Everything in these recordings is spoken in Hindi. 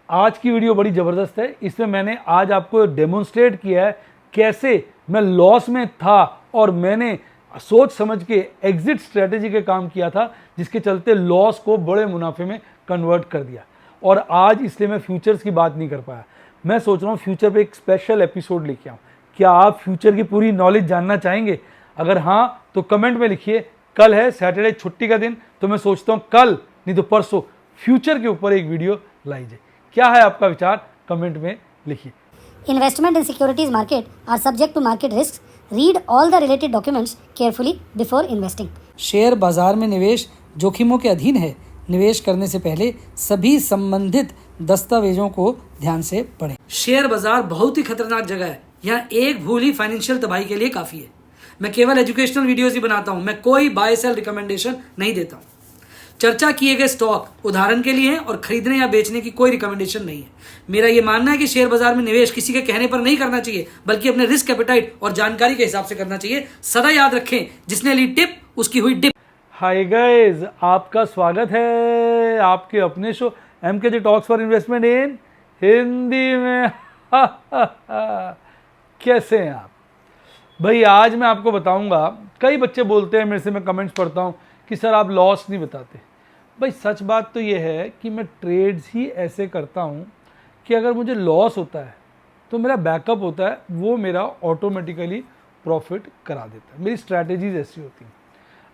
आज की वीडियो बड़ी ज़बरदस्त है। इसमें मैंने आज आपको डेमोन्स्ट्रेट किया है कैसे मैं लॉस में था और मैंने सोच समझ के एग्जिट स्ट्रेटेजी के काम किया था, जिसके चलते लॉस को बड़े मुनाफे में कन्वर्ट कर दिया। और आज इसलिए मैं फ्यूचर्स की बात नहीं कर पाया। मैं सोच रहा हूँ फ्यूचर पे एक स्पेशल एपिसोड लेके आऊँ। क्या आप फ्यूचर की पूरी नॉलेज जानना चाहेंगे? अगर हाँ तो कमेंट में लिखिए। कल है सैटरडे, छुट्टी का दिन, तो मैं सोचता हूँ कल नहीं तो परसों फ्यूचर के ऊपर एक वीडियो लाई जाए। क्या है आपका विचार? कमेंट में लिखिए। Investment in securities market are subject to market risks. Read all the related documents carefully before investing. Share बाजार में निवेश जोखिमों के अधीन है। निवेश करने से पहले सभी संबंधित दस्तावेजों को ध्यान से पढ़ें। शेयर बाजार बहुत ही खतरनाक जगह है। यहाँ एक भूल ही फाइनेंशियल तबाही के लिए काफी है। मैं केवल एजुकेशनल वीडियोस ही बनाता हूँ। मैं कोई बाय सेल रिकमेंडेशन नहीं देता हूँ। चर्चा किए गए स्टॉक उदाहरण के लिए हैं और खरीदने या बेचने की कोई रिकमेंडेशन नहीं है। मेरा यह मानना है कि शेयर बाजार में निवेश किसी के कहने पर नहीं करना चाहिए, बल्कि अपने रिस्क एपेटाइट और जानकारी के हिसाब से करना चाहिए। सदा याद रखें, जिसने ली टिप उसकी हुई डिप। हाय गाइस, आपका स्वागत है आपके अपने show MKJ talks for investment इन हिंदी में। कैसे हैं आप भाई? आज मैं आपको बताऊंगा। कई बच्चे बोलते हैं मेरे से, मैं कमेंट्स पढ़ता हूं कि सर आप लॉस नहीं बताते। भाई सच बात तो ये है कि मैं ट्रेड्स ही ऐसे करता हूँ कि अगर मुझे लॉस होता है तो मेरा बैकअप होता है, वो मेरा ऑटोमेटिकली प्रॉफिट करा देता है। मेरी स्ट्रैटेजीज ऐसी होती हैं।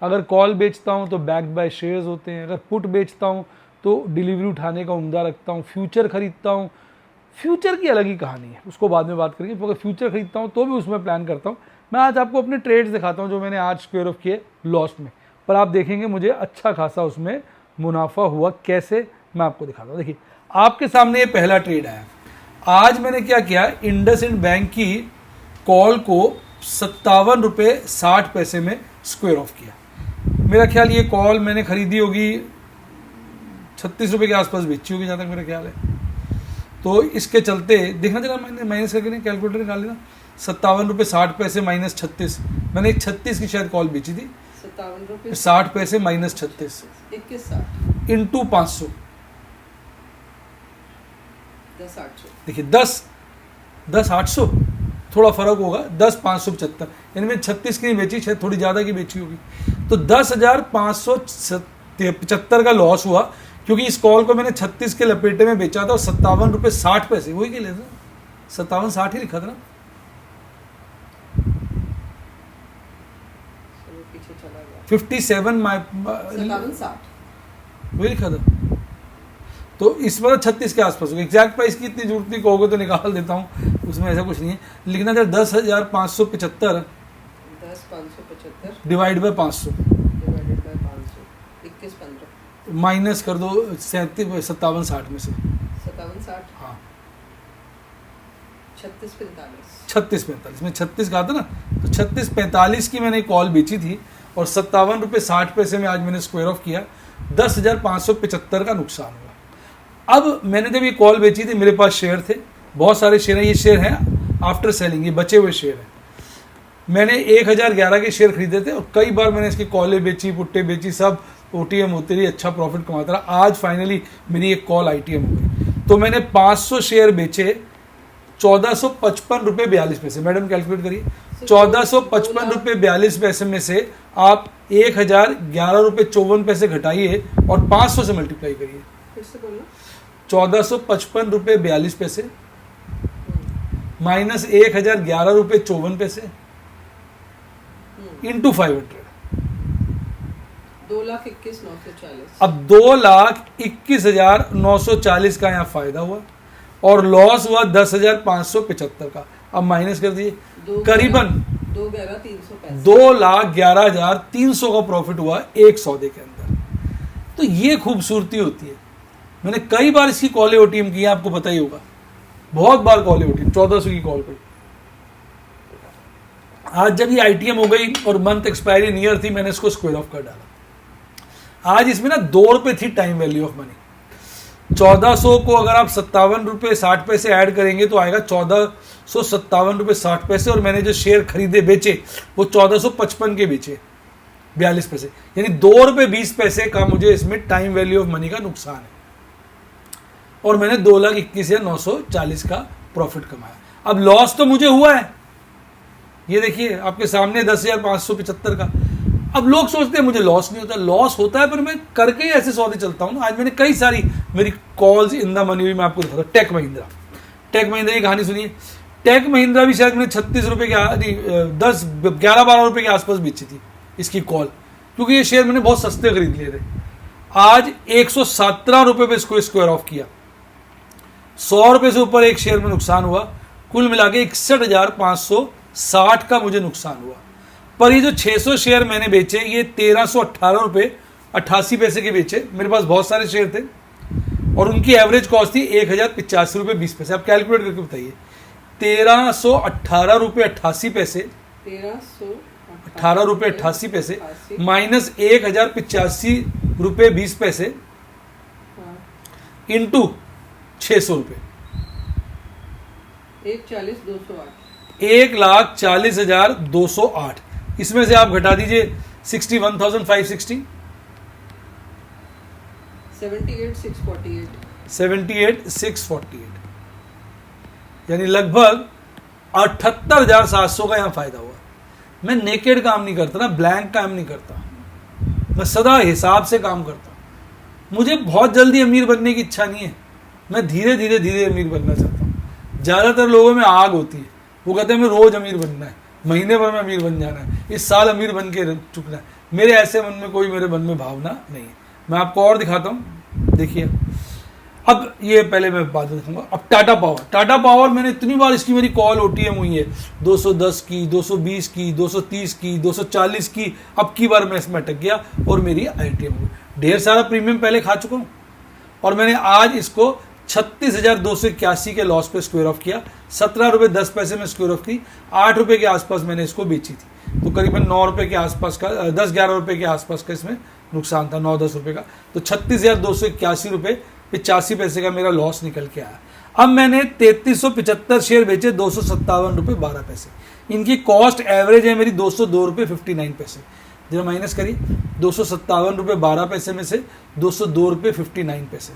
अगर कॉल बेचता हूँ तो बैक्ड बाय शेयर्स होते हैं। अगर पुट बेचता हूँ तो डिलीवरी उठाने का उम्दा रखता हूँ। फ्यूचर खरीदता हूँ, फ्यूचर की अलग ही कहानी है, उसको बाद में बात करेंगे। अगर फ्यूचर खरीदता हूँ तो भी उसमें प्लान करता हूँ। मैं आज आपको अपने ट्रेड्स दिखाता हूँ जो मैंने आज स्क्वायर ऑफ किए लॉस में, पर आप देखेंगे मुझे अच्छा खासा उसमें मुनाफा हुआ। कैसे, मैं आपको दिखाता हूँ। देखिए आपके सामने ये पहला ट्रेड आया। आज मैंने क्या किया, इंडसइंड बैंक की कॉल को 57 रुपये 60 पैसे में स्क्वायर ऑफ किया। मेरा ख्याल ये कॉल मैंने खरीदी होगी 36 रुपये के आसपास बेची होगी, जहाँ तक मेरा ख्याल है। तो इसके चलते देखना जरा, मैंने माइनस करके कैलकुलेटर निकाल लेना। 57 रुपये 60 पैसे माइनस 36, मैंने एक 36 की शायद कॉल बेची थी। 60 पैसे माइनस 36 इंटू 500, देखिए 10 800, थोड़ा फर्क होगा, 10 575, यानी मैं 36 की नहीं बेची, शायद थोड़ी ज़्यादा की बेची होगी। तो 10,575 का लॉस हुआ, क्योंकि इस कॉल को मैंने 36 के लपेटे में बेचा था और 57 रुपये 60 पैसे, वही के लिए था, 57 60 ही लिखा था ना। पीछे चला गया 57 वही लिखा था। तो इस बार 36 के आसपास होगा। एग्जैक्ट प्राइस की इतनी जरूरत नहीं, कहोगे तो निकाल देता हूँ, उसमें ऐसा कुछ नहीं है। लिखना था 10,575 डिवाइड बाय 500 माइनस कर दो 57 60 में से 57 60, हाँ 36 45 में 36 कहा था ना, तो 36 45 की मैंने कॉल बेची थी और 57 रुपये 60 पैसे में आज मैंने स्क्वायर ऑफ किया। 10,575 का नुकसान हुआ। अब मैंने जब ये कॉल बेची थी, मेरे पास शेयर थे, बहुत सारे शेयर हैं। ये शेयर हैं आफ्टर सेलिंग, ये बचे हुए शेयर हैं। मैंने 1011 के शेयर खरीदे थे और कई बार मैंने इसकी कॉलें बेची, पुट्टे बेची, सब OTM होती रही, अच्छा प्रॉफिट कमाता रहा। आज फाइनली मेरी एक कॉल ITM हो गई, तो मैंने 500 शेयर बेचे 1455 रुपये 42 पैसे। मैडम कैलकुलेट करिए, 1455 रुपये 42 पैसे में से आप 1011 रुपये 54 पैसे घटाइए और 500 से मल्टीप्लाई करिए। 1455 रुपये 42 पैसे माइनस 1011 रुपये 54 पैसे इंटू 500, 2,21,940। अब 2,21,940 का यहाँ फायदा हुआ और लॉस हुआ 10,575 का। अब माइनस कर दिए, करीबन 2,11,300 का प्रॉफिट हुआ एक सौदे के अंदर। तो ये खूबसूरती होती है। मैंने कई बार इसकी कॉलें OTM की, आपको पता ही होगा, बहुत बार कॉलें OTM 1400 की कॉल पर। आज जब ये ITM हो गई और मंथ एक्सपायरी नियर थी, मैंने इसको स्क्वायर ऑफ कर डाला। आज इसमें ना 2 रुपये थी टाइम वैल्यू ऑफ मनी। 1400 को अगर आप 57 रुपये 60 पैसे ऐड करेंगे तो आएगा 1457 रुपये 60 पैसे। और मैंने जो शेयर खरीदे बेचे वो 1455 के बेचे 42 पैसे, यानी 2 रुपये 20 पैसे का मुझे इसमें टाइम वैल्यू ऑफ मनी का नुकसान है। और मैंने 2,21,940 का प्रॉफिट कमाया। अब लॉस तो मुझे हुआ है, ये देखिए आपके सामने 10,575 का। अब लोग सोचते हैं मुझे लॉस नहीं होता, लॉस होता है, पर मैं करके ही ऐसे सौदे चलता हूँ ना। आज मैंने कई सारी मेरी कॉल्स इन द मनी हुई, मैं आपको दिखाता हूँ। टेक महिंद्रा की कहानी सुनिए। टेक महिंद्रा भी शायद मैंने 36 रुपये के 11-12 रुपये के आसपास बेची थी इसकी कॉल, क्योंकि ये शेयर मैंने बहुत सस्ते खरीद लिए थे। आज 117 रुपये पे इसको स्क्वायर ऑफ किया, 100 रुपये से ऊपर एक शेयर में नुकसान हुआ। कुल मिला के 61,560 का मुझे नुकसान हुआ। पर ये जो 600 शेयर मैंने बेचे, ये 1,318 रुपये 88 पैसे के बेचे। मेरे पास बहुत सारे शेयर थे और उनकी एवरेज कॉस्ट थी 1,085 रुपये 20 पैसे। आप कैलकुलेट करके बताइए, 1,318 रुपये 88 पैसे, 18 रुपये 88 पैसे माइनस 1,085 रुपये 20 पैसे इंटू 600 रुपये, 1,40,208। इसमें से आप घटा दीजिए 61,560, 78,648, यानी लगभग 78,700 का यहाँ फायदा हुआ। मैं नेकेड काम नहीं करता ना, ब्लैंक काम नहीं करता, मैं सदा हिसाब से काम करता हूँ। मुझे बहुत जल्दी अमीर बनने की इच्छा नहीं है, मैं धीरे धीरे अमीर बनना चाहता हूँ। ज़्यादातर लोगों में आग होती है, वो कहते हैं मैं रोज अमीर बनना है, महीने भर में अमीर बन जाना है, इस साल अमीर बन के चुकना है। मेरे ऐसे मन में कोई मेरे मन में भावना नहीं है। मैं आपको और दिखाता हूँ, देखिए। अब ये पहले मैं बात दिखाऊंगा। अब टाटा पावर मैंने इतनी बार इसकी मेरी कॉल ओटीएम हुई है, 210 की, 220 की, 230 की, 240 की। अब की बार मैं इसमें अटक गया और मेरी आईटीएम हुई। ढेर सारा प्रीमियम पहले खा चुका हूँ और मैंने आज इसको 36,281 के लॉस पे स्क्वायर ऑफ किया। 17 रुपये 10 पैसे में स्क्वायर ऑफ की, 8 रुपये के आसपास मैंने इसको बेची थी, तो करीबन 9 रुपये के आसपास का, 10-11 रुपये के आसपास का इसमें नुकसान था, 9-10 रुपये का। तो 36,281 रुपये 85 पैसे का मेरा लॉस निकल के आया। अब मैंने 3375 शेयर बेचे, 257 रुपये 12 पैसे। इनकी कॉस्ट एवरेज है मेरी 202 रुपये 59 पैसे। जरा माइनस करिए, 257 रुपये 12 पैसे में से 202 रुपये 59 पैसे,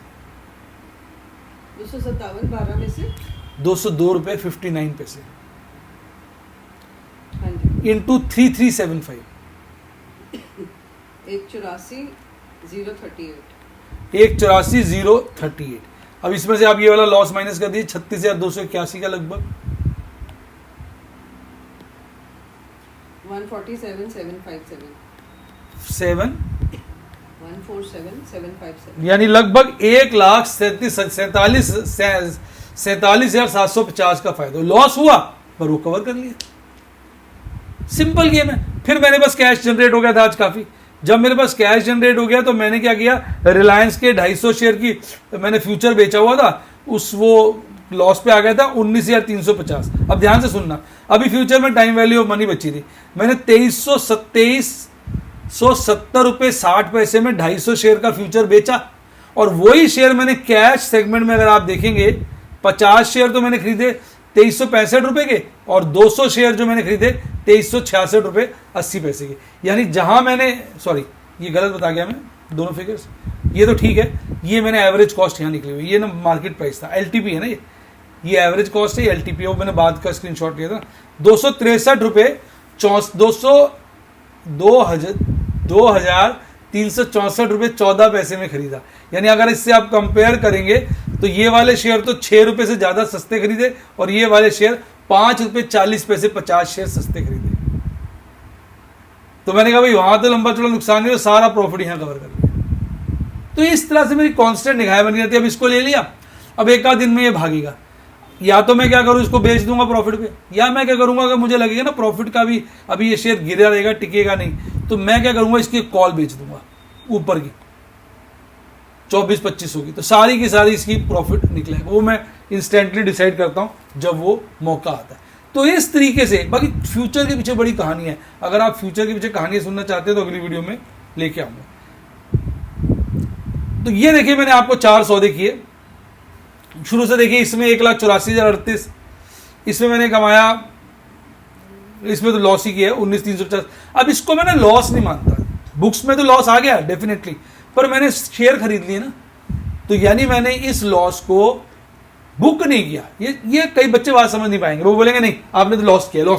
257 12 में से 202 रुपये 59 पैसे हाँ जी, इंटू 3375, 184,038। 184,038। अब इसमें से आप ये वाला लॉस माइनस कर दीजिए, 36,281 का लगभग 147,757, 147,757। यानी लगभग 1,47,750 का फायदा। लॉस हुआ पर वो कवर कर लिया। सिंपल गेम है। फिर मेरे पास कैश जनरेट हो गया था आज काफी। जब मेरे पास कैश जनरेट हो गया तो मैंने क्या किया, रिलायंस के 250 शेयर की मैंने फ्यूचर बेचा हुआ था, वो लॉस पे आ गया था 19,350। अब ध्यान से सुनना, अभी फ्यूचर में टाइम वैल्यू ऑफ मनी बची थी, मैंने 2370 रुपये 60 पैसे में 250 शेयर का फ्यूचर बेचा। और वही शेयर मैंने कैश सेगमेंट में अगर आप देखेंगे, 50 शेयर तो मैंने खरीदे 2365 रुपये के, और 200 शेयर जो मैंने खरीदे 2366 रुपये 80 पैसे के। यानी जहां मैंने, सॉरी ये गलत बता गया मैं, दोनों फिगर्स, ये तो ठीक है, ये मैंने एवरेज कॉस्ट यहाँ निकली हुई, ये ना मार्केट प्राइस था, एलटीपी है ना, ये एवरेज कॉस्ट है, एलटीपी है, मैंने बाद का स्क्रीनशॉट लिया था। 263 रुपये 2,364 रुपये 14 पैसे में खरीदा। यानी अगर इससे आप कंपेयर करेंगे तो ये वाले शेयर तो 6 रुपये से ज़्यादा सस्ते खरीदे, और ये वाले शेयर 5 रुपये 40 पैसे 50 शेयर सस्ते खरीदे। तो मैंने कहा भाई वहां तो लंबा चौड़ा नुकसान नहीं, सारा प्रॉफिट यहाँ कवर कर लिया। तो इस तरह से मेरी कांस्टेंट निगाहें बनी रहती है। अब इसको ले लिया, अब एक आध दिन में ये भागेगा, या तो मैं क्या करूं, इसको बेच दूंगा प्रॉफिट पे, या मैं क्या करूंगा, अगर मुझे लगेगा ना प्रॉफिट का भी अभी ये शेयर गिरा रहेगा, टिकेगा नहीं, तो मैं क्या करूंगा, इसकी कॉल बेच दूंगा ऊपर की 24-25 होगी, तो सारी की सारी इसकी प्रॉफिट निकलेगा। वो मैं इंस्टेंटली डिसाइड करता हूं जब वो मौका आता है। तो इस तरीके से, बाकी फ्यूचर के पीछे बड़ी कहानी है। अगर आप फ्यूचर के पीछे कहानियां सुनना चाहते हैं तो अगली वीडियो में लेके आऊंगा। तो ये देखिए, मैंने आपको 4 सौदे किए शुरू से। देखिए इसमें 1,84,038, इसमें मैंने कमाया, इसमें तो लॉस ही किया है 19,350। अब इसको मैंने लॉस नहीं मानता, बुक्स में तो लॉस आ गया डेफिनेटली, पर मैंने शेयर खरीद लिए ना, तो यानी मैंने इस लॉस को बुक नहीं किया। ये कई बच्चे बात समझ नहीं पाएंगे, वो बोलेंगे नहीं आपने तो लॉस किया, वो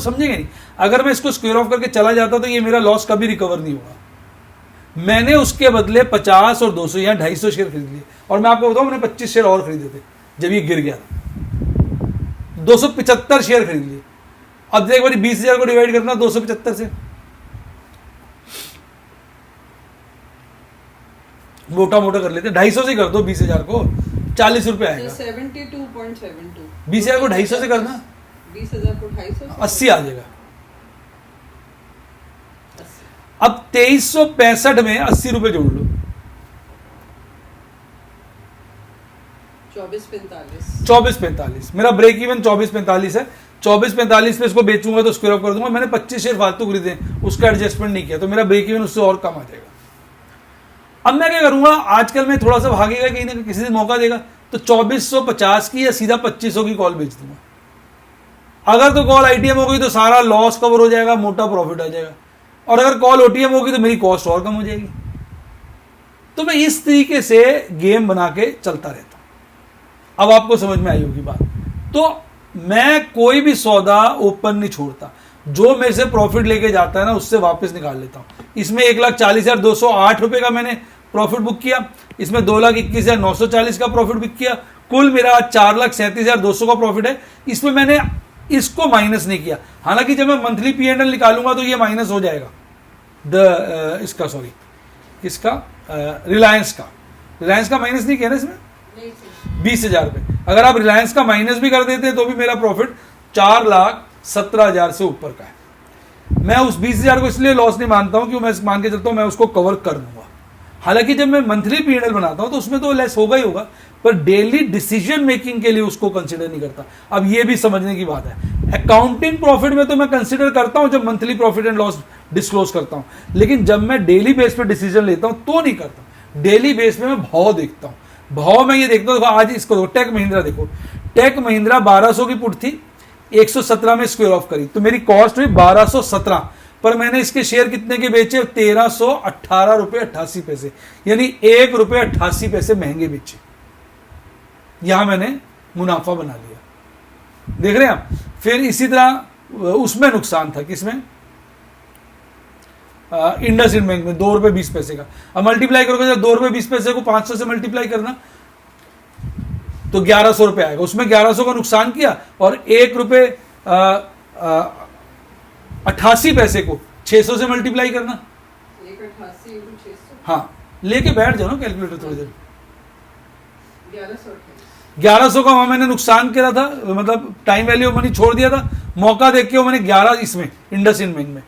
समझेंगे नहीं। अगर मैं इसको स्क्वायर ऑफ करके चला जाता तो ये मेरा लॉस कभी रिकवर नहीं होगा। मैंने उसके बदले 50 और 200 या 250 शेयर खरीद लिए, और मैं आपको बताऊं मैंने 25 शेयर और खरीदे थे जब ये गिर गया, 275 शेयर खरीद लिए। अब एक बार 20,000 को डिवाइड करना 275 से, मोटा मोटा कर लेते हैं, 250 से कर दो 20,000 को, 40 रुपए आएगा। 72.72 20,000 को 250 से करना, 20,000 को 250 80 आ जाएगा। अब 2365 में 80 रुपए जोड़ लो, 2445। मेरा ब्रेक इवन 2445 है। 2445 पे इसको बेचूंगा तो स्क्वायर ऑफ कर दूंगा। मैंने 25 शेयर फालतू खरीदे, उसका एडजस्टमेंट नहीं किया, तो मेरा ब्रेक इवन उससे और कम आ जाएगा। अब मैं क्या करूंगा, आजकल मैं थोड़ा सा भागेगा कहीं ना कहीं, किसी दिन मौका देगा तो 2450 की या सीधा 2500 की कॉल बेच दूंगा। अगर तो कॉल आईटीएम हो गई तो सारा लॉस कवर हो जाएगा, मोटा प्रॉफिट आ जाएगा, और अगर कॉल ओटीएम होगी तो मेरी कॉस्ट और कम हो जाएगी। तो मैं इस तरीके से गेम बना के चलता रहता हूं। अब आपको समझ में आई होगी बात। तो मैं कोई भी सौदा ओपन नहीं छोड़ता, जो मेरे से प्रॉफिट लेके जाता है ना उससे वापस निकाल लेता हूं। इसमें 1,40,208 रुपए का मैंने प्रॉफिट बुक किया, इसमें 2,21,940 का प्रॉफिट बुक किया, कुल मेरा 4,37,200 का प्रॉफिट है। इसमें मैंने इसको माइनस नहीं किया, हालांकि जब मैं मंथली P&L निकालूंगा तो ये माइनस हो जाएगा रिलायंस का माइनस नहीं किया ना इसमें, 20,000 रुपए। अगर आप रिलायंस का माइनस भी कर देते तो भी मेरा प्रॉफिट 4,17,000 से ऊपर का है। मैं उस 20,000 को इसलिए लॉस नहीं मानता हूं कि मैं मान के चलता हूं मैं उसको कवर कर दूंगा। हालांकि जब मैं मंथली P&L बनाता हूं तो उसमें तो लेस होगा ही होगा, पर डेली डिसीजन मेकिंग के लिए उसको कंसिडर नहीं करता। अब ये भी समझने की बात है, अकाउंटिंग प्रॉफिट में तो मैं कंसिडर करता हूं जब monthly profit and loss disclose करता हूं, लेकिन जब मैं डेली बेस पे डिसीजन लेता हूं तो नहीं करता। डेली बेस पे मैं भाव देखता हूं, भाव में ये देखता हूं। आज इसको टेक महिंद्रा देखो, टेक महिंद्रा 1200 की पुट थी, 117 में स्क्वायर ऑफ करी तो मेरी कॉस्ट हुई 1217, पर मैंने इसके शेयर कितने के बेचे, 1318 रुपए 88 पैसे, यानी 1 रुपए 88 पैसे महंगे बेचे। यहां मैंने मुनाफा बना लिया, देख रहे हैं आप। फिर इसी तरह उसमें नुकसान था, किसमें, इंडसइंड बैंक में 2 रुपए 20 पैसे का। अब मल्टीप्लाई करोगे जब 2 रुपए 20 पैसे को 500 से मल्टीप्लाई करना तो 1100 रुपए आएगा। उसमें 1100 का नुकसान किया और 1 रुपए 88 पैसे को 600 से मल्टीप्लाई करना। 188 हाँ, लेके बैठ जाओ ना कैलकुलेटर थोड़ी देर। 1100 का वहां मैंने नुकसान करा था, मतलब टाइम वैल्यू मनी छोड़ दिया था, मौका देख के वो मैंने 11 इसमें इंडसइंड बैंक में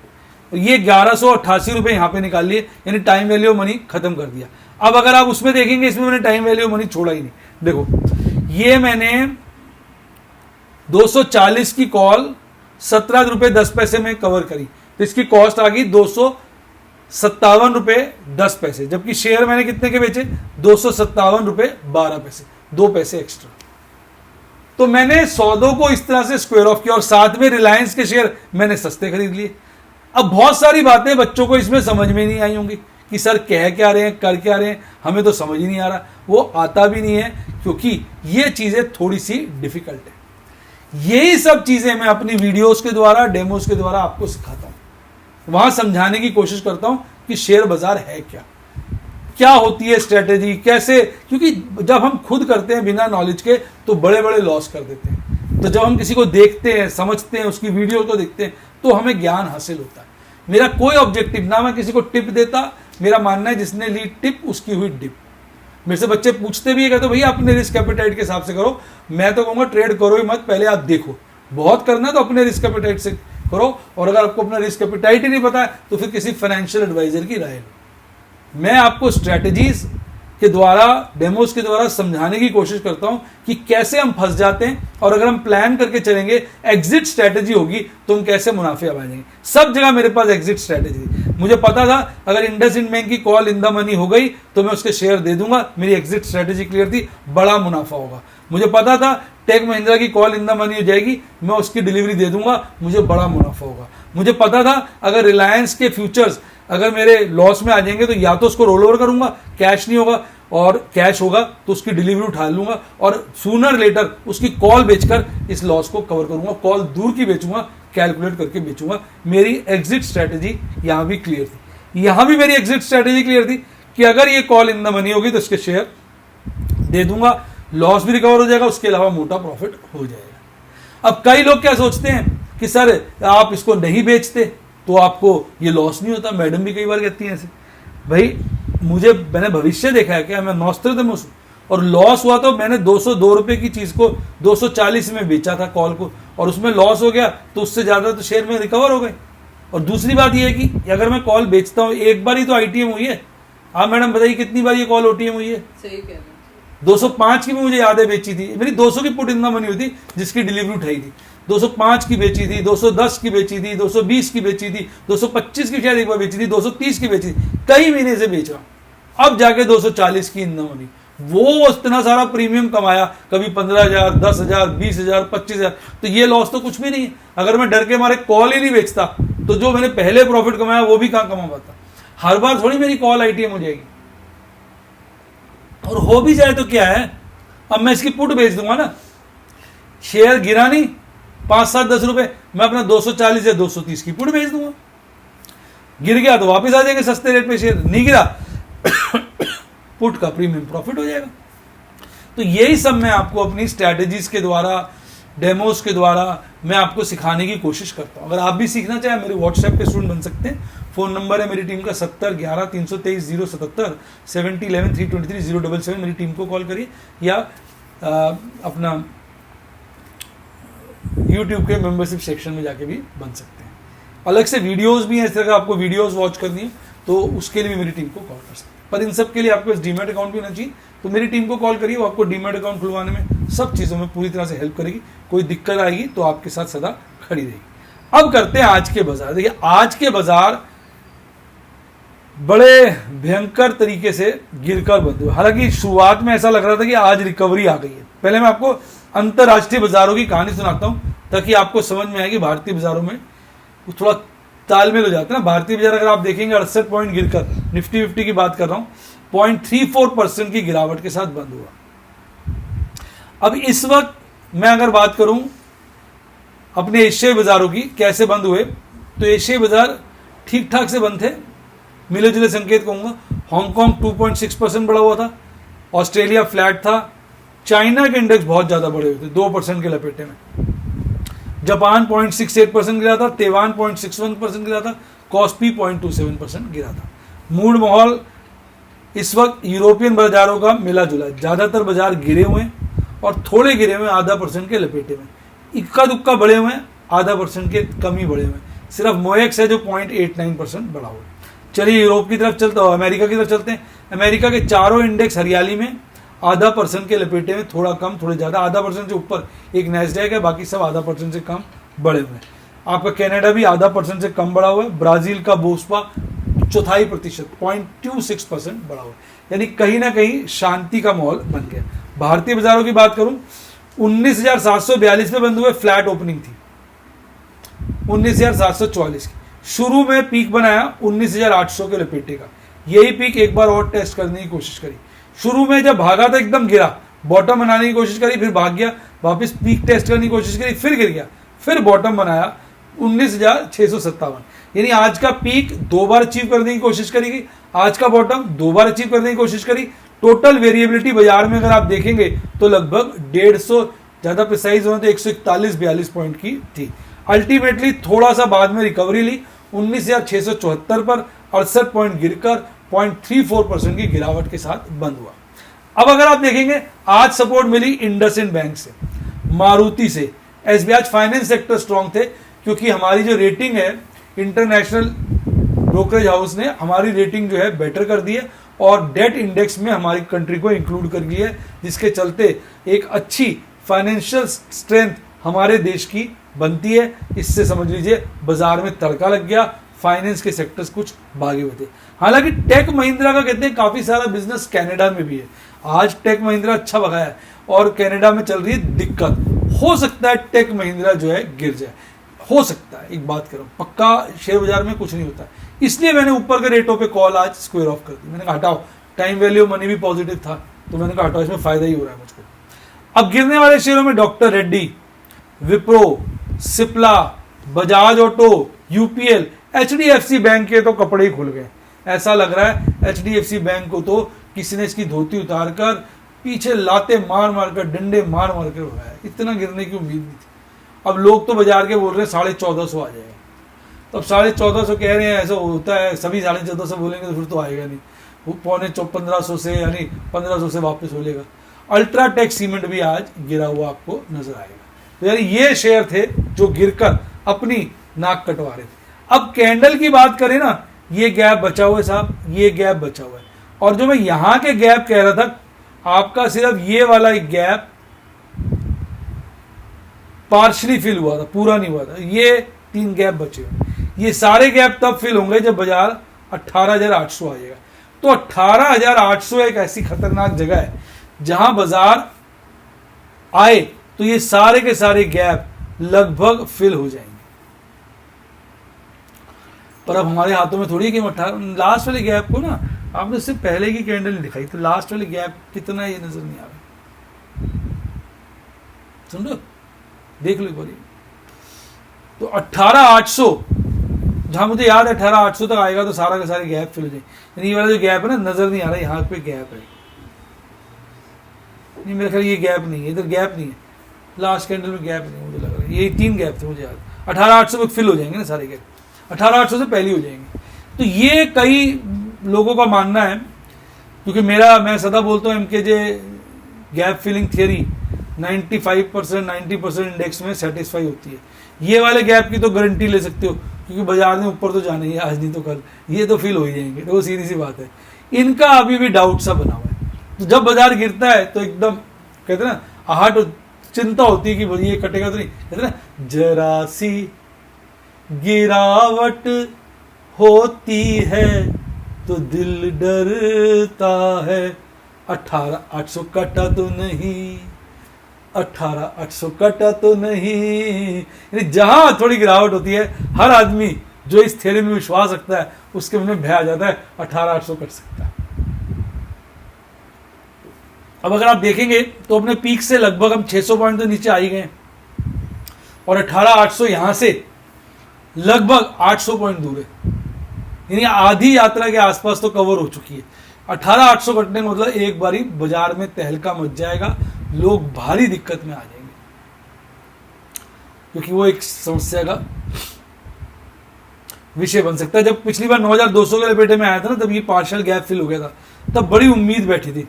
ये 1188 रुपए यहां पे निकाल लिए, यानी टाइम वैल्यू मनी खत्म कर दिया। अब अगर आप उसमें देखेंगे, इसमें मैंने टाइम वैल्यू मनी छोड़ा ही नहीं। देखो ये मैंने 240 की कॉल 17 रुपए 10 पैसे में कवर करी, तो इसकी कॉस्ट आ गई 257 रुपए 10 पैसे, जबकि शेयर मैंने कितने के बेचे, 257 रुपए 12 पैसे, 2 पैसे एक्स्ट्रा। तो मैंने सौदों को इस तरह से स्क्वायर ऑफ किया, और साथ में रिलायंस के शेयर मैंने सस्ते खरीद लिए। अब बहुत सारी बातें बच्चों को इसमें समझ में नहीं आई होंगी कि सर कह क्या रहे हैं, कर क्या रहे हैं, हमें तो समझ ही नहीं आ रहा। वो आता भी नहीं है, क्योंकि ये चीजें थोड़ी सी डिफिकल्ट है। यही सब चीजें मैं अपनी वीडियोस के द्वारा, डेमोस के द्वारा आपको सिखाता हूं। वहां समझाने की कोशिश करता हूं कि शेयर बाजार है क्या होती है स्ट्रेटेजी, कैसे, क्योंकि जब हम खुद करते हैं बिना नॉलेज के तो बड़े बड़े लॉस कर देते हैं। तो जब हम किसी को देखते हैं, समझते हैं, उसकी वीडियो को देखते हैं, तो हमें ज्ञान हासिल होता है। मेरा कोई ऑब्जेक्टिव ना मैं किसी को टिप देता, मेरा मानना है जिसने ली टिप उसकी हुई डिप। मेरे से बच्चे पूछते भी है, कहते भैया अपने रिस्क एपेटाइट के हिसाब से करो। मैं तो कहूँगा ट्रेड करो ही मत, पहले आप देखो, बहुत करना तो अपने रिस्क एपेटाइट से करो, और अगर आपको अपना रिस्क एपेटाइट ही नहीं पता है तो फिर किसी फाइनेंशियल एडवाइजर की राय लो। मैं आपको स्ट्रैटेजीज के द्वारा, डेमोस के द्वारा समझाने की कोशिश करता हूं कि कैसे हम फंस जाते हैं, और अगर हम प्लान करके चलेंगे, एग्जिट स्ट्रैटेजी होगी तो हम कैसे मुनाफे पाएंगे। सब जगह मेरे पास एग्जिट स्ट्रैटेजी। मुझे पता था अगर इंडसइंड बैंक की कॉल इन द मनी हो गई तो मैं उसके शेयर दे दूंगा, मेरी एग्जिट स्ट्रैटेजी क्लियर थी, बड़ा मुनाफा होगा। मुझे पता था टेक महिंद्रा की कॉल इन द मनी हो जाएगी, मैं उसकी डिलीवरी दे दूंगा, मुझे बड़ा मुनाफा होगा। मुझे पता था अगर रिलायंस के फ्यूचर्स अगर मेरे लॉस में आ जाएंगे तो या तो उसको रोल ओवर करूंगा, कैश नहीं होगा, और कैश होगा तो उसकी डिलीवरी उठा लूंगा और सूनर लेटर उसकी कॉल बेचकर इस लॉस को कवर करूंगा। कॉल दूर की बेचूंगा, कैलकुलेट करके बेचूंगा। मेरी एग्जिट स्ट्रेटेजी यहाँ भी क्लियर थी। यहाँ भी मेरी एग्जिट स्ट्रेटेजी क्लियर थी कि अगर ये कॉल इन द मनी होगी तो इसके शेयर दे दूंगा, लॉस भी रिकवर हो जाएगा, उसके अलावा मोटा प्रॉफिट हो जाएगा। अब कई लोग क्या सोचते हैं कि सर आप इसको नहीं बेचते तो आपको ये लॉस नहीं होता। मैडम भी कई बार कहती हैं ऐसे। भाई मैंने भविष्य देखा है क्या, मैं नॉस्ट्रेडमस हूं, और लॉस हुआ तो मैंने 202 रुपए की चीज को 240 में बेचा था कॉल को, और उसमें लॉस हो गया तो उससे ज्यादा तो शेयर में रिकवर हो गए। और दूसरी बात यह है कि अगर मैं कॉल बेचता हूं, एक बार ही तो आईटीएम हुई है। आप मैडम बताइए कितनी बार ये कॉल ओटीएम हुई है? सही कह रहे हैं। 205 की भी मुझे याद है बेची थी। मेरी 200 की पुट इन द मनी हुई थी जिसकी डिलीवरी उठाई थी। 205 की बेची थी, 210 की बेची थी, 220 की बेची थी, 225 की शायद एक बार बेची थी, 230 की बेची थी। कई महीने से बेच रहा हूं, अब जाके 240 की इन द मनी। वो इतना सारा प्रीमियम कमाया, कभी 15,000, 10,000, 20,000, 25,000। तो ये लॉस तो कुछ भी नहीं है। अगर मैं डर के मारे कॉल ही नहीं बेचता तो जो मैंने पहले प्रॉफिट कमाया वो भी कहां कमा पाता। हर बार थोड़ी मेरी कॉल आईटीएम हो जाएगी, और हो भी जाए तो क्या है, अब मैं इसकी पुट बेच दूंगा ना। शेयर गिरा नहीं 5, 7, 10 रुपए, मैं अपना 240 या 230 की पुट बेच दूंगा। गिर गया तो वापस आ जाएंगे सस्ते रेट पे शेयर, नहीं गिरा पुट का प्रीमियम प्रॉफिट हो जाएगा। तो यही सब मैं आपको अपनी स्ट्रैटेजीज के द्वारा, डेमोस के द्वारा मैं आपको सिखाने की कोशिश करता हूं। अगर आप भी सीखना चाहें मेरे व्हाट्सएप पे स्टूडेंट बन सकते हैं। फोन नंबर है मेरी टीम का 70 11 323 077 70 11 323 077। मेरी टीम को कॉल करिए या अपना YouTube के मेंबरशिप सेक्शन में जाके भी बन सकते हैं। अलग से वीडियोस भी हैं, इस तरह का आपको वीडियोस वॉच करनी है तो उसके लिए भी मेरी टीम को कॉल कर सकते हैं। पर इन सब के लिए आपके पास डीमैट अकाउंट भी होना चाहिए, तो मेरी टीम को कॉल करिए, वो आपको डीमैट अकाउंट खुलवाने में सब चीज़ों में पूरी तरह से हेल्प करेगी। कोई दिक्कत आएगी तो आपके साथ सदा खड़ी रहेगी। अब करते हैं आज के बाजार। देखिए आज के बाजार बड़े भयंकर तरीके से गिरकर बंद हुए। हालांकि शुरुआत में ऐसा लग रहा था कि आज रिकवरी आ गई है। पहले मैं आपको अंतरराष्ट्रीय बाजारों की कहानी सुनाता हूं ताकि आपको समझ में आए कि भारतीय बाजारों में थोड़ा तालमेल हो जाता है ना। भारतीय बाजार अगर आप देखेंगे 68 पॉइंट गिरकर, निफ्टी 50 की बात कर रहा हूं, 0.34% की गिरावट के साथ बंद हुआ। अब इस वक्त मैं अगर बात करूं अपने एशियाई बाजारों की कैसे बंद हुए, तो एशियाई बाजार ठीक ठाक से बंद थे, मिले जुले संकेत कहूंगा। हांगकांग 2.6% बढ़ा हुआ था, ऑस्ट्रेलिया फ्लैट था, चाइना के इंडेक्स बहुत ज्यादा बढ़े हुए थे 2% के लपेटे में, जापान 0.68% गिरा था, ताइवान 0.61% गिरा था, कॉस्पी 0.27% गिरा था। मूड माहौल इस वक्त यूरोपियन बाजारों का मिला जुला, ज्यादातर बाजार गिरे हुए हैं और थोड़े गिरे हुए आधा % के लपेटे में, इक्का दुक्का बढ़े हुए हैं, आधा % के कम ही बढ़े हुए हैं। सिर्फ मोएक्स है जो 0.89% बढ़ा हुआ है। चलिए यूरोप की तरफ चलते हैं, अमेरिका की तरफ चलते हैं। अमेरिका के चारों इंडेक्स हरियाली में, आधा % के लपेटे में, थोड़ा कम थोड़े ज्यादा, आधा % से ऊपर एक नैस्डैक है, बाकी सब आधा % से कम बढ़े हुए हैं। आपका कनाडा भी आधा % से कम बढ़ा हुआ है। ब्राजील का बोस्पा 0.25% 0.26% बढ़ा हुआ है, यानी कहीं ना कहीं शांति का माहौल बन गया। भारतीय बाजारों की बात करूं 19,742 में बंद हुए, फ्लैट ओपनिंग थी 19,744 की। शुरू में पीक बनाया 19,800 के लपेटे का, यही पीक एक बार और टेस्ट करने की कोशिश करी। शुरू में जब भागा था एकदम गिरा, बॉटम बनाने की कोशिश करी, फिर भाग गया, वापस पीक टेस्ट करने की कोशिश करी, फिर गिर गया, फिर बॉटम बनाया 19,657। यानी आज का पीक 2 बार अचीव करने की कोशिश करेगी, आज का बॉटम 2 बार अचीव करने की कोशिश करी। टोटल वेरिएबिलिटी बाजार में अगर आप देखेंगे तो लगभग 150, ज्यादा प्रिसाइज होना तो 141-42 पॉइंट की थी। अल्टीमेटली थोड़ा सा बाद में रिकवरी ली 19,674 पर, 68 पॉइंट गिरकर 0.34% की गिरावट के साथ बंद हुआ। अब अगर आप देखेंगे आज सपोर्ट मिली इंडसइंड बैंक से, मारुति से, एसबीआई फाइनेंस सेक्टर स्ट्रांग थे क्योंकि हमारी जो रेटिंग है इंटरनेशनल ब्रोकरेज हाउस ने हमारी रेटिंग जो है बेटर कर दी है और डेट इंडेक्स में हमारी कंट्री को इंक्लूड कर लिया है, जिसके चलते एक अच्छी फाइनेंशियल स्ट्रेंथ हमारे देश की बनती है। इससे समझ लीजिए बाजार में तड़का लग गया, फाइनेंस के सेक्टर्स कुछ भागे हुए थे। हालांकि टेक महिंद्रा का कहते हैं काफी सारा बिजनेस कनाडा में भी है। आज टेक महिंद्रा अच्छा भगा है और कनाडा में चल रही है दिक्कत। हो सकता है टेक महिंद्रा जो है गिर जाए, हो सकता है, एक बात करो, पक्का शेयर बाजार में कुछ नहीं होता। इसलिए मैंने ऊपर के रेटों पे कॉल आज स्क्वायर ऑफ कर दी। मैंने कहा हटाओ, टाइम वैल्यू मनी भी पॉजिटिव था, तो मैंने कहा हटाओ, इसमें फायदा ही हो रहा है मुझको। अब गिरने वाले शेयरों में doctor Reddy, Wipro, Cipla, Bajaj auto, UPL, HDFC bank के तो कपड़े ही खुल गए। ऐसा लग रहा है एचडीएफसी बैंक को तो किसी ने इसकी धोती उतार कर पीछे लाते मार मार कर, डंडे मार मार कर उठाया। इतना गिरने की उम्मीद नहीं थी। अब लोग तो बाजार के बोल रहे हैं 1450 आ जाएगा, तो अब 1450 कह रहे हैं, ऐसा होता है सभी 1450 बोलेंगे तो फिर तो आएगा नहीं, वो 1500 से यानी 1500 से वापस हो लेगा। अल्ट्राटेक सीमेंट भी आज गिरा हुआ आपको नजर आएगा। तो यानी ये शेयर थे जो गिरकर अपनी नाक कटवा रहे थे। अब कैंडल की बात करें ना, ये गैप बचा हुआ है साहब, ये गैप बचा हुआ है, और जो मैं यहां के गैप कह रहा था, आपका सिर्फ ये वाला एक गैप पार्शली फिल हुआ था, पूरा नहीं हुआ था। ये 3 गैप बचे हुए, ये सारे गैप तब फिल होंगे जब बाजार 18,800 आ जाएगा। तो 18,800 एक ऐसी खतरनाक जगह है जहां बाजार आए तो ये सारे के सारे गैप लगभग फिल हो जाएंगे। पर अब हमारे हाथों में थोड़ी कि लास्ट वाले गैप को ना, आपने उससे पहले की कैंडल नहीं दिखाई, तो लास्ट वाले गैप कितना ये नजर नहीं आ रहा, सुन लो, देख लो एक बार। तो 18,800 जहां मुझे याद है 18,800 तक आएगा तो सारा के सारे गैप फिल हो जाए। यानी ये वाला जो गैप है ना, नजर नहीं आ रहा, यहाँ पे गैप है, नहीं मेरे ख्याल ये गैप नहीं है, इधर गैप नहीं है, लास्ट कैंडल में गैप नहीं मुझे लग रहा है। ये 3 गैप थे मुझे याद, 18,800 पे फिल हो जाएंगे ना सारे गैप, 18,800 से पहले हो जाएंगे। तो ये कई लोगों का मानना है, क्योंकि मैं सदा बोलता हूँ एमकेजे गैप फिलिंग थियरी 95% 90% इंडेक्स में सेटिस्फाई होती है। ये वाले गैप की तो गारंटी ले सकते हो, क्योंकि बाजार ने ऊपर तो जाना ही है, आज नहीं तो कल ये तो फिल हो ही जाएंगे, तो वो सीधी सी बात है। इनका अभी भी डाउट सा बना हुआ है। तो जब बाजार गिरता है तो एकदम कहते हैं ना, आहट चिंता होती है कि ये कटेगा तो नहीं, कहते हैं ना, जरा सी गिरावट होती है तो दिल डरता है, 18,800 कटा तो नहीं, 18,800 कटा तो नहीं। जहां थोड़ी गिरावट होती है, हर आदमी जो इस थ्योरी में विश्वास रखता है उसके मन में भय आ जाता है 18,800 कट सकता है। अब अगर आप देखेंगे तो अपने पीक से लगभग हम 600 पॉइंट तो नीचे आ ही गए, और 18,800 यहां से लगभग 800 पॉइंट दूर है, यानी आधी यात्रा के आसपास तो कवर हो चुकी है। 18,800 कटने का मतलब एक बारी बाजार में तहलका मच जाएगा, लोग भारी दिक्कत में आ जाएंगे, क्योंकि वो एक समस्या का विषय बन सकता है। जब पिछली बार 9,200 के लपेटे में आया था ना, तब ये पार्शियल गैप फिल हो गया था, तब बड़ी उम्मीद बैठी थी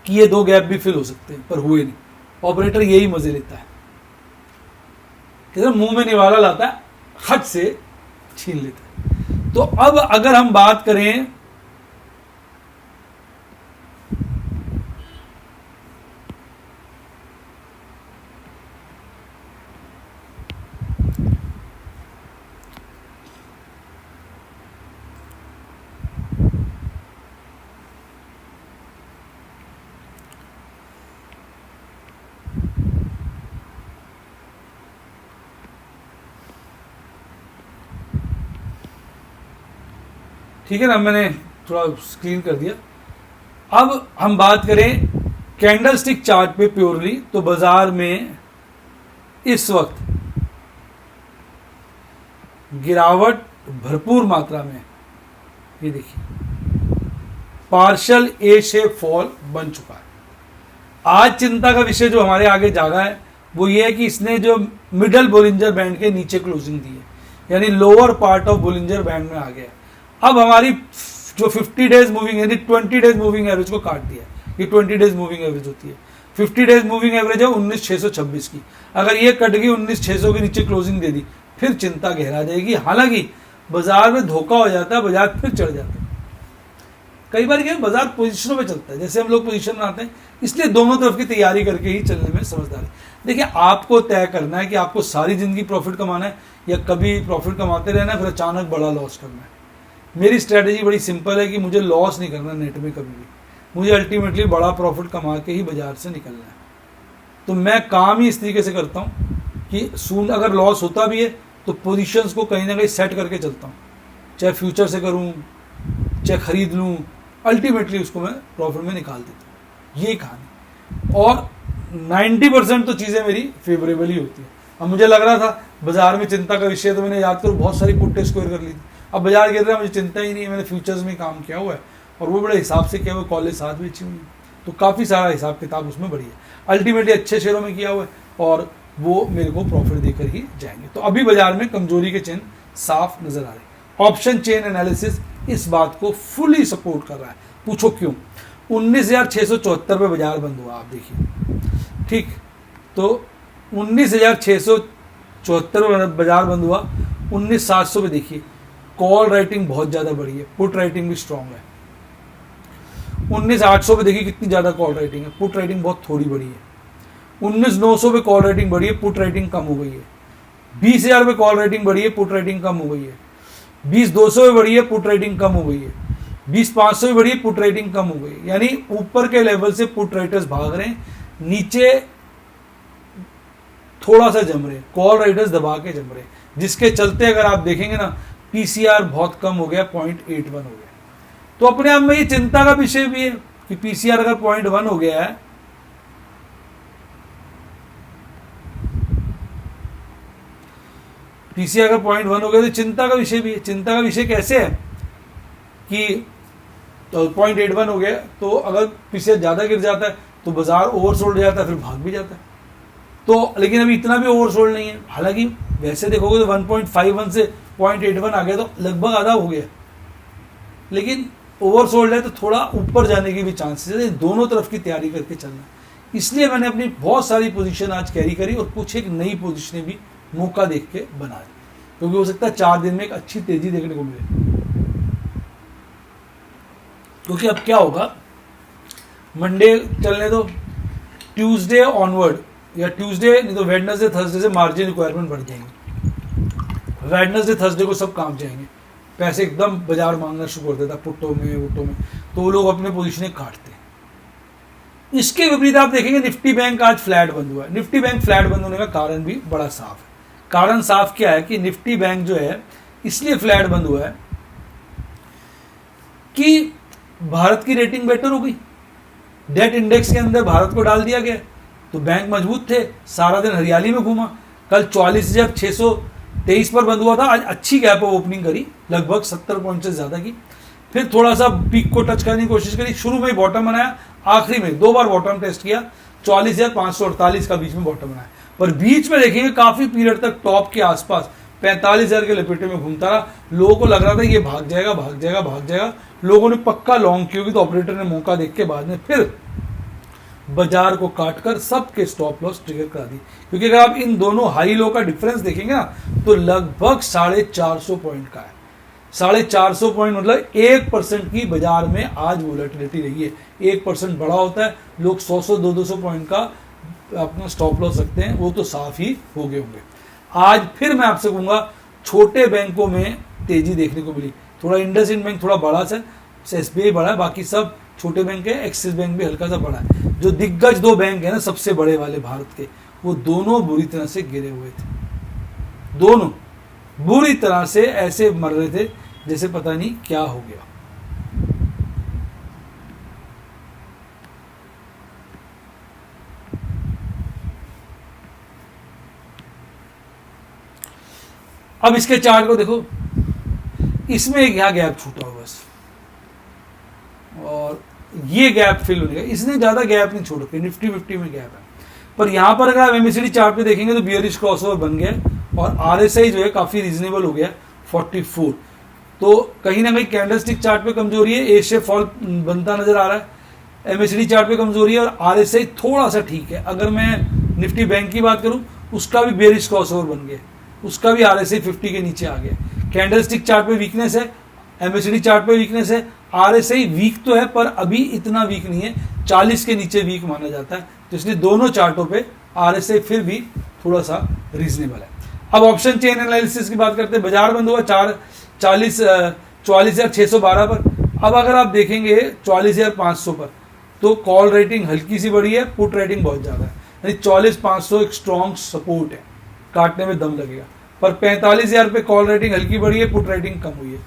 कि ये 2 गैप भी फिल हो सकते हैं, पर हुए नहीं। ऑपरेटर यही मजे लेता है, मुंह में निवाला लाता है, हट से छीन लेता है। तो अब अगर हम बात करें ठीक है ना, मैंने थोड़ा स्क्रीन कर दिया। अब हम बात करें कैंडल स्टिक चार्ट पे प्योरली, तो बाजार में इस वक्त गिरावट भरपूर मात्रा में, ये देखिए पार्शियल ए शेप फॉल बन चुका है। आज चिंता का विषय जो हमारे आगे जागा है वो ये है कि इसने जो मिडल बोलिंजर बैंड के नीचे क्लोजिंग दी है, यानी lower part of Bollinger band में आ गया है। अब हमारी जो 50 डेज मूविंग यानी 20 डेज मूविंग एवरेज को काट दिया, ये 20 डेज मूविंग एवरेज होती है, 50 डेज मूविंग एवरेज है 19,626 की। अगर ये कट गई 19,600 के नीचे क्लोजिंग दे दी, फिर चिंता गहरा जाएगी। हालांकि बाजार में धोखा हो जाता है, बाजार फिर चढ़ जाता है। कई बार क्या बाजार पोजीशनों पे चलता है, जैसे हम लोग पोजीशन बनाते हैं, इसलिए दोनों तरफ की तैयारी करके ही चलने में समझदारी। देखिए, आपको तय करना है कि आपको सारी जिंदगी प्रॉफिट कमाना है या कभी प्रॉफिट कमाते रहना है फिर अचानक बड़ा लॉस करना है। मेरी स्ट्रैटेजी बड़ी सिंपल है कि मुझे लॉस नहीं करना नेट में कभी भी, मुझे अल्टीमेटली बड़ा प्रॉफिट कमा के ही बाजार से निकलना है। तो मैं काम ही इस तरीके से करता हूँ कि सून अगर लॉस होता भी है तो पोजीशंस को कहीं ना कहीं सेट करके चलता हूँ, चाहे फ्यूचर से करूँ, चाहे खरीद लूँ, अल्टीमेटली उसको मैं प्रॉफिट में निकाल देता हूँ। ये कहानी, और 90% तो चीज़ें मेरी फेवरेबल ही होती है। अब मुझे लग रहा था बाजार में चिंता का विषय, तो मैंने याद करो बहुत सारी पुट्टे स्क्वायर कर ली थी। अब बाजार गिर रहा है, मुझे चिंता ही नहीं है, मैंने फ्यूचर्स में काम किया हुआ है और वो बड़े हिसाब से किया हुआ, कॉलेज साथ बेची हुई है, तो काफ़ी सारा हिसाब किताब उसमें बढ़ी है। अल्टीमेटली अच्छे शेयरों में किया हुआ है और वो मेरे को प्रॉफिट देकर ही जाएंगे। तो अभी बाजार में कमजोरी के चिन्ह साफ नजर आ रहे हैं। ऑप्शन चेन एनालिसिस इस बात को फुली सपोर्ट कर रहा है। पूछो क्यों? 19,674 पे बाजार बंद हुआ, आप देखिए, ठीक, तो 19,674 पे बाजार बंद हुआ। 19,700 पे देखिए कॉल राइटिंग बहुत ज़्यादा बढ़ी है, पुट राइटिंग भी स्ट्रॉन्ग है। 19,800 पे देखिए कितनी ज़्यादा कॉल राइटिंग है, पुट राइटिंग बहुत थोड़ी बढ़ी है। 19,900 पे कॉल राइटिंग बढ़ी है, पुट राइटिंग कम हो गई है। 20,000 पे कॉल राइटिंग बढ़ी है, पुट राइटिंग कम हो गई है। 20,200 पे बढ़ी है, पुट राइटिंग कम हो गई है। 20,500 पे बढ़ी है, पुट राइटिंग कम हो गई है। यानी ऊपर के लेवल से पुट राइटर्स भाग रहे हैं, नीचे थोड़ा सा जम रहे हैं, कॉल राइटर्स दबा के जम रहे हैं, जिसके चलते अगर आप देखेंगे ना पीसीआर बहुत कम हो गया, 0.81 हो गया। तो अपने आप में ये चिंता का विषय भी है कि पीसीआर अगर 0.1 हो गया है, पीसीआर अगर 0.1 हो गया तो चिंता का विषय भी है। चिंता का विषय कैसे है कि 0.81 हो गया, तो अगर पीसीआर ज्यादा गिर जाता है तो बाजार ओवरसोल्ड जाता है, फिर भाग भी जाता है। तो लेकिन अभी इतना भी ओवरसोल्ड नहीं है, हालांकि वैसे देखोगे तो 1.51 से 0.81 आ गया तो लगभग आधा हो गया, लेकिन ओवरसोल्ड है तो थोड़ा ऊपर जाने की भी चांसेस है। दोनों तरफ की तैयारी करके चलना, इसलिए मैंने अपनी बहुत सारी पोजीशन आज कैरी करी और कुछ एक नई पोजीशनें भी मौका देख के बना दी, क्योंकि हो सकता है 4 दिन में एक अच्छी तेजी देखने को मिले। क्योंकि अब क्या होगा, मंडे चलने दो, ट्यूसडे ऑनवर्ड या ट्यूसडे नहीं तो वेडनेसडे थर्सडे से मार्जिन रिक्वायरमेंट बढ़ जाएंगे। वेडनेसडे थर्सडे को सब काम जाएंगे, पैसे एकदम बाजार मांगना शुरू कर देता पुट्टों में वुट्टों में, तो वो लोग अपने पोजीशनें काटते हैं। इसके विपरीत आप देखेंगे निफ्टी बैंक आज फ्लैट बंद हुआ है। निफ्टी बैंक फ्लैट बंद होने का कारण भी बड़ा साफ है। कारण साफ क्या है कि निफ्टी बैंक जो है इसलिए फ्लैट बंद हुआ है कि भारत की रेटिंग बेटर हो गई, डेट इंडेक्स के अंदर भारत को डाल दिया गया, तो बैंक मजबूत थे, सारा दिन हरियाली में घूमा। कल 44,623 पर बंद हुआ था, आज अच्छी गैप ओपनिंग करी, लगभग 70 पॉइंट से ज्यादा की। फिर थोड़ा सा पीक को टच करने की कोशिश करी, शुरू में बॉटम बनाया, आखिरी में 2 बार बॉटम टेस्ट किया, 44,548 का बीच में बॉटम बनाया, पर बीच में देखिए काफी पीरियड तक टॉप के आसपास 45,000 के लपेटे में घूमता रहा। लोगों को लग रहा था ये भाग जाएगा भाग जाएगा भाग जाएगा, लोगों ने पक्का लॉन्ग की होगी, तो ऑपरेटर ने मौका देख के बाद में फिर बाजार को काटकर सबके स्टॉप लॉस ट्रिगर करा दी। क्योंकि अगर आप इन दोनों हाई लो का डिफरेंस देखेंगे ना तो लगभग 450 पॉइंट का है। 450 पॉइंट मतलब 1% की बाजार में आज वोलेटिलिटी रही है। 1% बड़ा होता है, लोग 100 200 पॉइंट का अपना स्टॉप लॉस रखते हैं, वो तो साफ ही हो गए होंगे। आज फिर मैं आपसे कहूंगा छोटे बैंकों में तेजी देखने को मिली, थोड़ा इंडसइंड बैंक थोड़ा बड़ा सा, एसबीआई बड़ा है, बाकी सब छोटे बैंक है, एक्सिस बैंक भी हल्का सा बड़ा है। जो दिग्गज 2 बैंक है ना सबसे बड़े वाले भारत के, वो दोनों बुरी तरह से गिरे हुए थे, दोनों बुरी तरह से ऐसे मर रहे थे जैसे पता नहीं क्या हो गया। अब इसके चार्ट को देखो, इसमें एक यहाँ गैप छूटा हुआ बस, और ये गैप फिल होने का, इसने ज्यादा गैप नहीं छोड़ रखी, निफ्टी 50 में गैप है। पर यहाँ पर अगर आप एमएसीडी चार्ट पे देखेंगे तो बियरिश क्रॉसओवर बन गया और आरएसआई जो है काफी रीजनेबल हो गया 44। तो कहीं ना कहीं कैंडलस्टिक चार्ट पे कमजोरी है, ए शेप फॉल बनता नजर आ रहा है, एमएसीडी चार्ट पे कमजोरी है और आरएसआई थोड़ा सा ठीक है। अगर मैं निफ्टी बैंक की बात करूं उसका भी बियरिश क्रॉसओवर बन गया, उसका भी आरएसआई 50 के नीचे आ गया। कैंडलस्टिक चार्ट पे वीकनेस है, एमएसीडी चार्ट पे वीकनेस है, आरएसआई वीक तो है पर अभी इतना वीक नहीं है, 40 के नीचे वीक माना जाता है, तो इसलिए दोनों चार्टों पे आरएसआई फिर भी थोड़ा सा रीजनेबल है। अब ऑप्शन चेन एनालिसिस की बात करते हैं, बाजार बंद हुआ 44,612 पर। अब अगर आप देखेंगे 44,500 पर तो कॉल रेटिंग हल्की सी बढ़ी है, पुट रेटिंग बहुत ज्यादा है, यानी 44,500 एक स्ट्रॉन्ग सपोर्ट है, काटने में दम लगेगा। पर 45,000 पे कॉल रेटिंग हल्की बढ़ी है, पुट रेटिंग कम हुई है,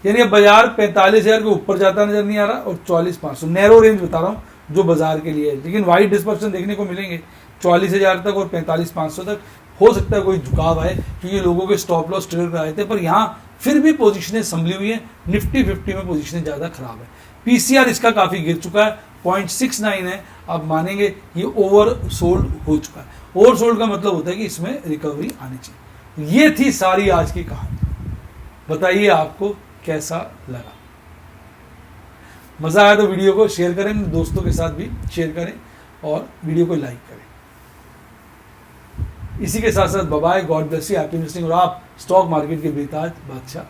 यानी अब बाजार 45,000 के ऊपर जाता नजर नहीं आ रहा और 44,500 नैरो रेंज बता रहा हूँ जो बाजार के लिए है, लेकिन वाइड डिस्पर्शन देखने को मिलेंगे 44,000 तक और 45,500 तक। हो सकता है कोई झुकाव आए क्योंकि लोगों के स्टॉप लॉस ट्रिगर कराए थे, पर यहाँ फिर भी पोजीशनें संभली हुई है। निफ्टी 50 में पोजीशनें ज़्यादा खराब है। पीसीआर इसका काफ़ी गिर चुका है, 0.69 है। आप मानेंगे ये ओवर सोल्ड हो चुका है। ओवर सोल्ड का मतलब होता है कि इसमें रिकवरी आनी चाहिए। ये थी सारी आज की कहानी। बताइए आपको कैसा लगा? मज़ा आया तो वीडियो को शेयर करें, दोस्तों के साथ भी शेयर करें और वीडियो को लाइक करें। इसी के साथ साथ bye bye, God bless you, happy investing. और आप स्टॉक मार्केट के बेताज बादशाह